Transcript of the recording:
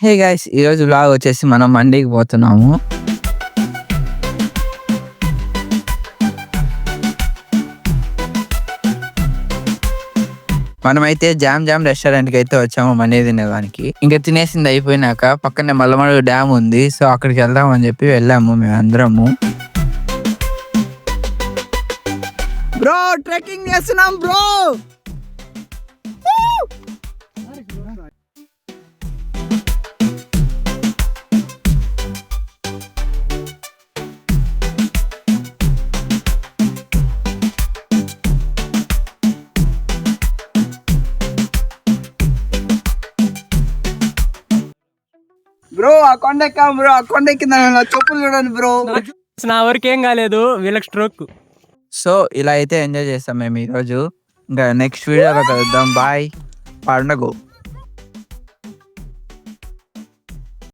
Hey guys, ఈరోజు vlog వచ్చేసి మనం మండీకి పోతున్నాము. మనమైతే జామ్ రెస్టారెంట్కి అయితే వచ్చాము మండీ తినేదానికి. ఇంకా తినేసింది అయిపోయినాక పక్కనే మల్లమడుగు డ్యామ్ ఉంది, సో అక్కడికి వెళ్దాం అని చెప్పి వెళ్ళాము మేము అందరము. బ్రో ట్రెక్కింగ్ చేస్తున్నాం బ్రో. బ్రో ఆ కొండ ఎక్కాము బ్రో. ఆ కొండ ఎక్కిందా చెప్పులు చూడండి బ్రో. నా వరకు ఏం కాలేదు, వీళ్ళకి స్ట్రోక్. సో ఇలా అయితే ఎంజాయ్ చేస్తాం మేము ఈరోజు. ఇంకా నెక్స్ట్ వీడియోలో కలుద్దాం. బాయ్. పండగ.